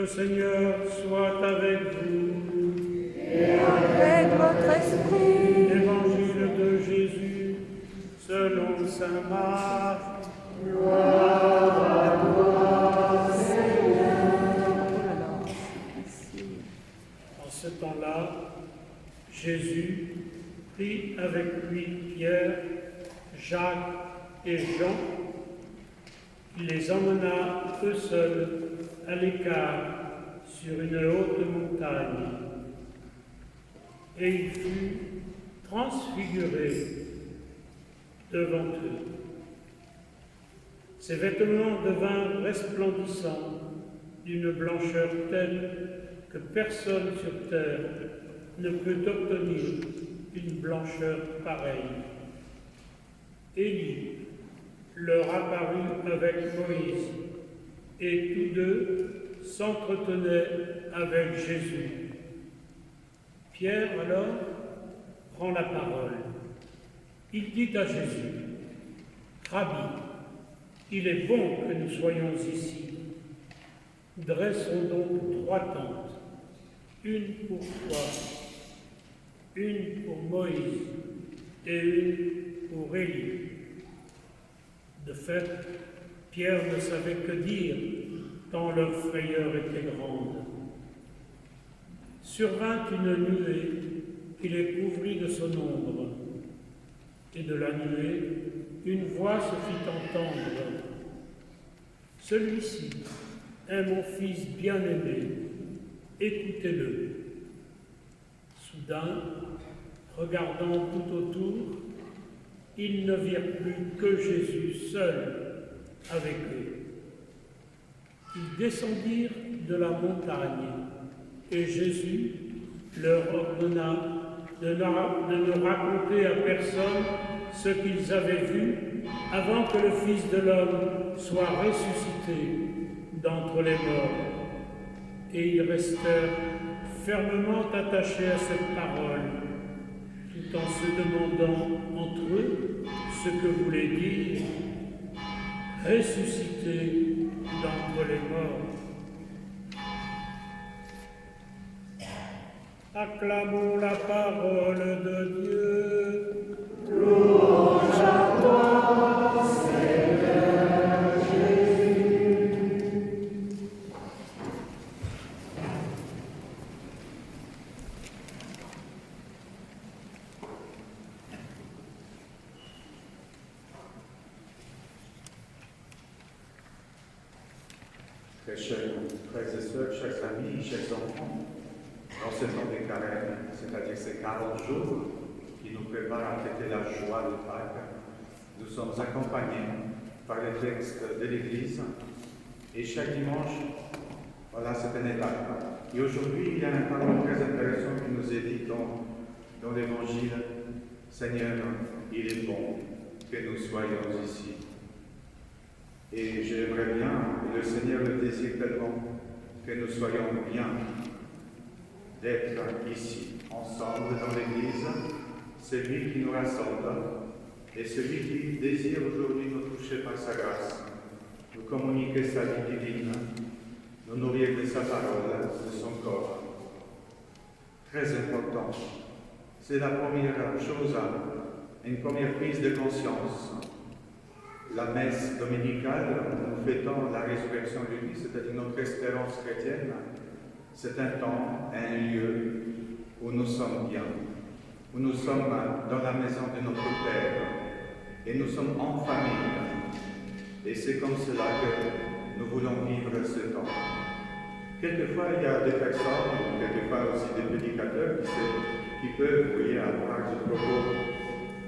Le Seigneur soit avec vous. Et avec votre esprit. Évangile de Jésus selon saint Marc. Gloire à toi, Seigneur. En ce temps-là, Jésus prit avec lui Pierre, Jacques et Jean. Il les emmena eux seuls à l'écart sur une haute montagne. Et il fut transfiguré devant eux. Ses vêtements devinrent resplendissants d'une blancheur telle que personne sur terre ne peut obtenir une blancheur pareille. Élie leur apparut avec Moïse, et tous deux s'entretenaient avec Jésus. Pierre alors prend la parole. Il dit à Jésus: Rabbi, il est bon que nous soyons ici. Dressons donc 3 tentes, une pour toi, une pour Moïse et une pour Élie. De fait, Pierre ne savait que dire, tant leur frayeur était grande. Survint une nuée qui les couvrit de son ombre, et de la nuée, une voix se fit entendre. Celui-ci est mon fils bien-aimé, écoutez-le. Soudain, regardant tout autour, ils ne virent plus que Jésus seul avec eux. Ils descendirent de la montagne, et Jésus leur ordonna de ne raconter à personne ce qu'ils avaient vu avant que le Fils de l'homme soit ressuscité d'entre les morts. Et ils restèrent fermement attachés à cette parole, tout en se demandant entre eux ce que voulait dire « ressuscité d'entre les morts ». Acclamons la parole de Dieu. Louange à toi, Seigneur Jésus. Très chers frères et sœurs, chers amis, chers enfants, dans ce temps des carême, c'est-à-dire ces 40 jours qui nous préparent à fêter la joie de Pâques, nous sommes accompagnés par les textes de l'Église et chaque dimanche, voilà, c'est une étape. Et aujourd'hui, il y a un parole très intéressant qui nous est dit dans l'Évangile: Seigneur, il est bon que nous soyons ici. Et j'aimerais bien, et le Seigneur le désire tellement, que nous soyons bien d'être ici, ensemble dans l'Église, celui qui nous rassemble et celui qui désire aujourd'hui nous toucher par sa grâce, nous communiquer sa vie divine, nous nourrir de sa parole, de son corps. Très important. C'est la première chose, une première prise de conscience. La messe dominicale, nous fêtons la résurrection du Christ, c'est-à-dire notre espérance chrétienne. C'est un temps, un lieu où nous sommes bien, où nous sommes dans la maison de notre Père et nous sommes en famille. Et c'est comme cela que nous voulons vivre ce temps. Quelquefois, il y a des personnes, quelquefois aussi des prédicateurs qui peuvent, vous voyez, avoir des propos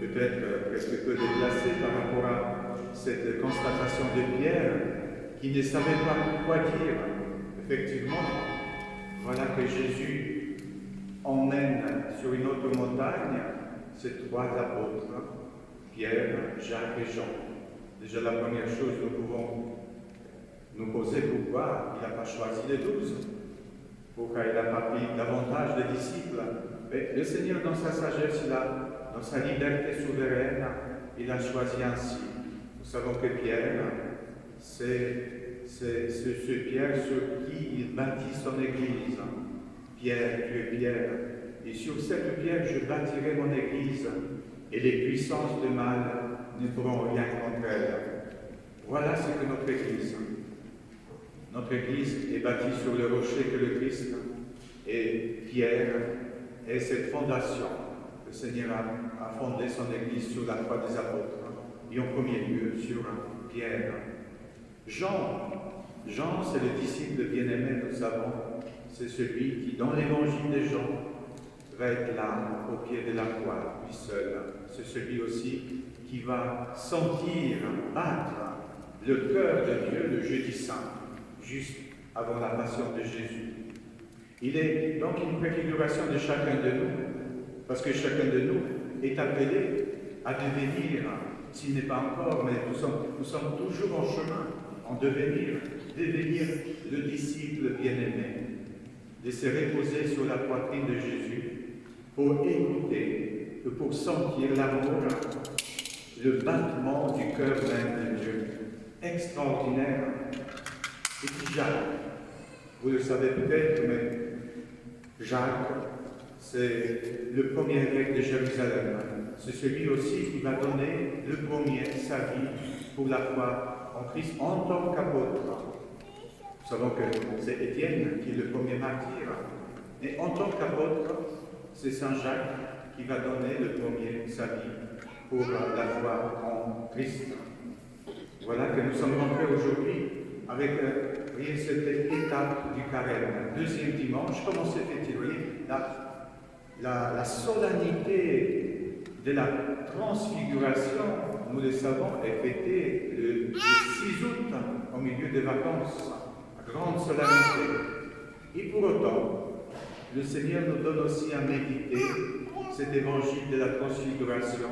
peut-être presque peu déplacés par rapport à cette constatation de Pierre qui ne savait pas quoi dire. Effectivement, voilà que Jésus emmène sur une autre montagne ces 3 apôtres, Pierre, Jacques et Jean. Déjà, la première chose, nous pouvons nous poser pourquoi il n'a pas choisi les 12, pourquoi il n'a pas pris davantage de disciples. Mais le Seigneur, dans sa sagesse, dans sa liberté souveraine, il a choisi ainsi. Nous savons que Pierre, c'est ce Pierre sur qui il bâtit son Église. Pierre, tu es Pierre, et sur cette pierre je bâtirai mon Église, et les puissances de mal ne pourront rien contre elle. Voilà ce que notre Église. Notre Église est bâtie sur le rocher que le Christ, et Pierre est cette fondation. Le Seigneur a fondé son Église sur la croix des apôtres, et en premier lieu sur Pierre. Jean, c'est le disciple bien-aimé, nous savons, c'est celui qui, dans l'évangile de Jean, va être là, au pied de la croix, lui seul. C'est celui aussi qui va sentir battre le cœur de Dieu le jeudi saint, juste avant la passion de Jésus. Il est donc une préfiguration de chacun de nous, parce que chacun de nous est appelé à devenir, s'il n'est pas encore, mais nous sommes toujours en chemin, en devenir le disciple bien-aimé, de se reposer sur la poitrine de Jésus pour écouter, pour sentir l'amour, le battement du cœur même de Dieu. Extraordinaire. Et puis Jacques, vous le savez peut-être, mais Jacques, c'est le premier évêque de Jérusalem. C'est celui aussi qui va donner le premier sa vie pour la foi en Christ en tant qu'apôtre. Nous savons que c'est Étienne qui est le premier martyr. Mais en tant qu'apôtre, c'est Saint Jacques qui va donner le premier sa vie pour la foi en Christ. Voilà que nous sommes rentrés aujourd'hui avec cette étape du carême. Deuxième dimanche, comment s'est fêtée la solennité de la transfiguration, nous le savons, est fêtée le 6 août, au milieu des vacances, grande solennité. Et pour autant, le Seigneur nous donne aussi à méditer cet évangile de la transfiguration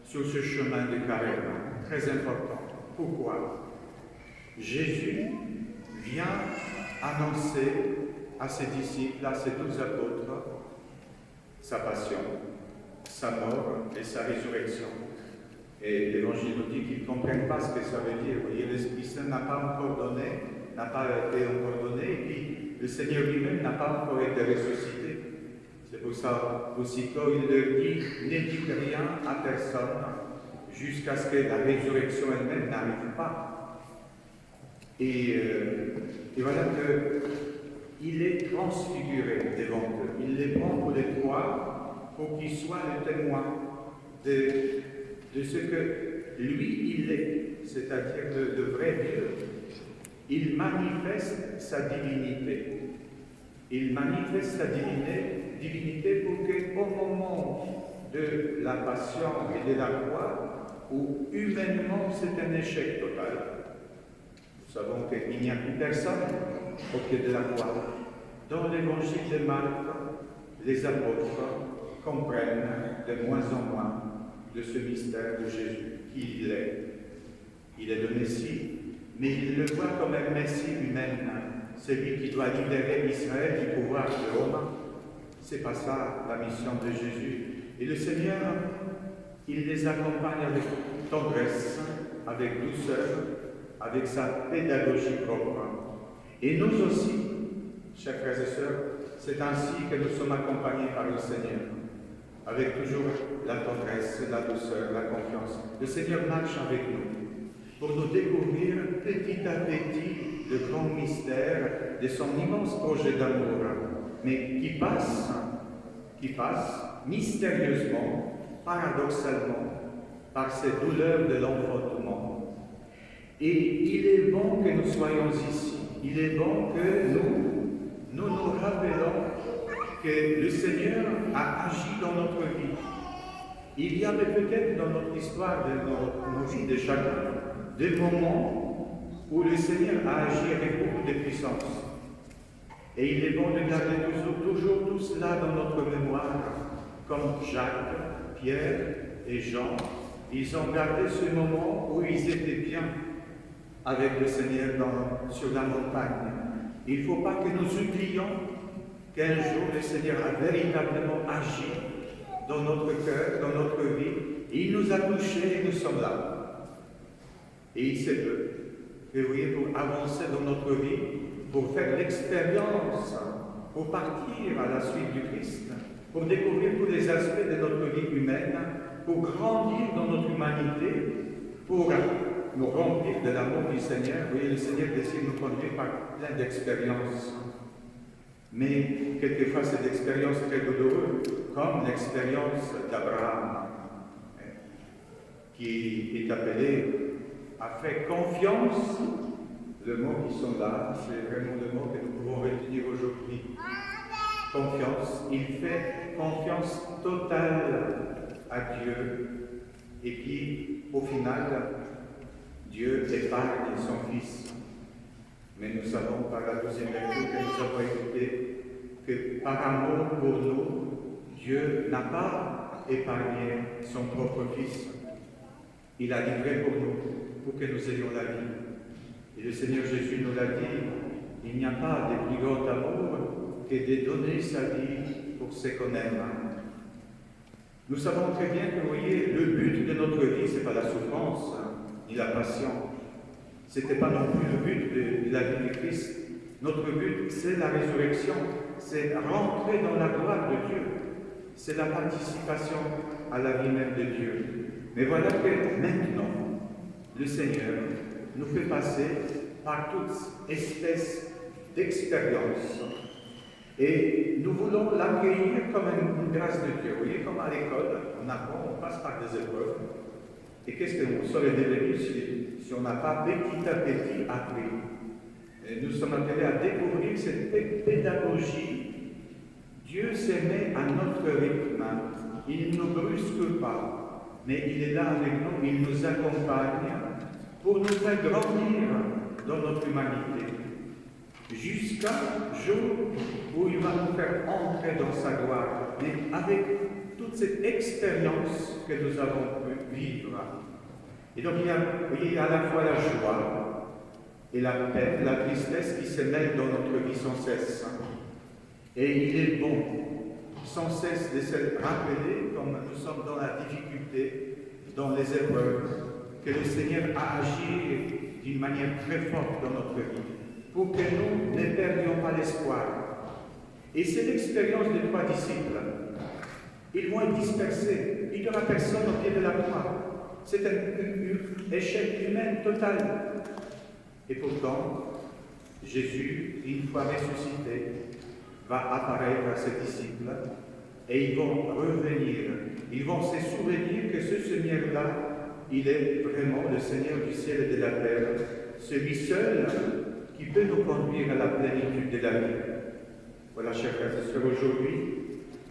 sur ce chemin de carême, très important. Pourquoi? Jésus vient annoncer à ses disciples, à ses 12 apôtres, sa passion, sa mort et sa résurrection. Et l'Évangile nous dit qu'ils ne comprennent pas ce que ça veut dire. Vous voyez, l'Esprit Saint n'a pas encore donné, n'a pas été encore donné, et puis le Seigneur lui-même n'a pas encore été ressuscité. C'est pour ça, aussitôt, il leur dit, ne dites rien à personne, jusqu'à ce que la résurrection elle-même n'arrive pas. Et voilà qu'il est transfiguré devant eux. Il les prend pour les trois, pour qu'ils soient le témoin de ce que lui, il est, c'est-à-dire le vrai Dieu. Il manifeste sa divinité. Il manifeste sa divinité pour qu'au moment de la passion et de la croix, où humainement c'est un échec total, nous savons qu'il n'y a plus personne au pied de la croix. Dans l'évangile de Marc, les apôtres comprennent de moins en moins de ce mystère de Jésus, qui il est. Il est le Messie, mais il le voit comme un Messie humain, celui qui doit libérer Israël du pouvoir de Rome. C'est pas ça la mission de Jésus. Et le Seigneur, il les accompagne avec tendresse, avec douceur, avec sa pédagogie propre. Et nous aussi, chers frères et sœurs, c'est ainsi que nous sommes accompagnés par le Seigneur, avec toujours la tendresse, la douceur, la confiance. Le Seigneur marche avec nous pour nous découvrir petit à petit le grand mystère de son immense projet d'amour, mais qui passe mystérieusement, paradoxalement, par ces douleurs de l'enfantement. Et il est bon que nous soyons ici. Il est bon que nous rappelons que le Seigneur a agi dans notre vie. Il y avait peut-être dans notre histoire, dans nos vies de chacun, des moments où le Seigneur a agi avec beaucoup de puissance. Et il est bon de garder toujours tout cela dans notre mémoire, comme Jacques, Pierre et Jean. Ils ont gardé ce moment où ils étaient bien avec le Seigneur sur la montagne. Il ne faut pas que nous oublions qu'un jour le Seigneur a véritablement agi dans notre cœur, dans notre vie. Il nous a touchés et nous sommes là. Et il se peut et vous voyez, pour avancer dans notre vie, pour faire l'expérience, pour partir à la suite du Christ, pour découvrir tous les aspects de notre vie humaine, pour grandir dans notre humanité, pour nous remplir de l'amour du Seigneur. Vous voyez, le Seigneur décide de nous conduire par plein d'expériences. Mais quelquefois, c'est des expériences très douloureuses, comme l'expérience d'Abraham, qui est appelé à faire confiance. Le mot qui sont là, c'est vraiment le mot que nous pouvons retenir aujourd'hui. Confiance. Il fait confiance totale à Dieu. Et puis, au final, Dieu épargne son Fils. Mais nous savons par la deuxième lecture que nous avons écoutée que par amour pour nous, Dieu n'a pas épargné son propre Fils. Il a livré pour nous, pour que nous ayons la vie. Et le Seigneur Jésus nous l'a dit, il n'y a pas de plus grand amour que de donner sa vie pour ceux qu'on aime. Nous savons très bien que, vous voyez, le but de notre vie, ce n'est pas la souffrance, ni la passion. Ce n'était pas non plus le but de la vie de Christ. Notre but, c'est la résurrection, c'est rentrer dans la gloire de Dieu. C'est la participation à la vie même de Dieu. Mais voilà que maintenant, le Seigneur nous fait passer par toutes espèces d'expériences. Et nous voulons l'accueillir comme une grâce de Dieu. Vous voyez, comme à l'école, on apprend, on passe par des épreuves. Et qu'est-ce qu'on serait devenu si on n'a pas petit à petit appris? Et nous sommes appelés à découvrir cette pédagogie. Dieu se met à notre rythme. Il ne nous brusque pas, mais il est là avec nous, il nous accompagne pour nous faire grandir dans notre humanité. Jusqu'à jour où il va nous faire entrer dans sa gloire, mais avec toute cette expérience que nous avons pu vivre. Et donc il y a à la fois la joie et la peine, la tristesse qui se mêlent dans notre vie sans cesse. Et il est bon, sans cesse, de se rappeler, comme nous sommes dans la difficulté, dans les épreuves, que le Seigneur a agi d'une manière très forte dans notre vie, pour que nous ne perdions pas l'espoir. Et c'est l'expérience des 3 disciples. Ils vont être dispersés. Il n'y aura personne au pied de la croix. C'est un échec humain total. Et pourtant, Jésus, une fois ressuscité, va apparaître à ses disciples et ils vont revenir. Ils vont se souvenir que ce Seigneur-là, il est vraiment le Seigneur du ciel et de la terre, celui seul qui peut nous conduire à la plénitude de la vie. Voilà, chers frères et sœurs, aujourd'hui,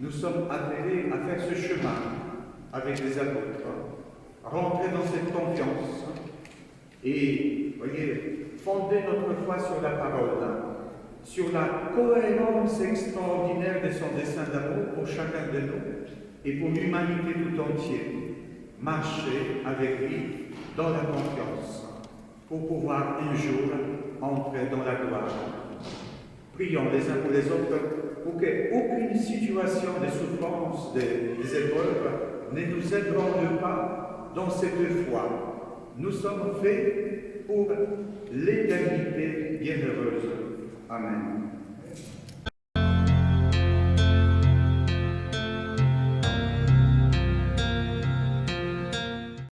nous sommes appelés à faire ce chemin avec les apôtres, rentrer dans cette confiance et, voyez, fonder notre foi sur la parole, sur la cohérence extraordinaire de son dessein d'amour pour chacun de nous et pour l'humanité tout entière. Marcher avec lui dans la confiance pour pouvoir un jour entrer dans la gloire. Prions les uns pour les autres pour qu'aucune situation de souffrance, des épreuves, ne nous ébranle pas dans cette foi. Nous sommes faits pour l'éternité bienheureuse. Amen.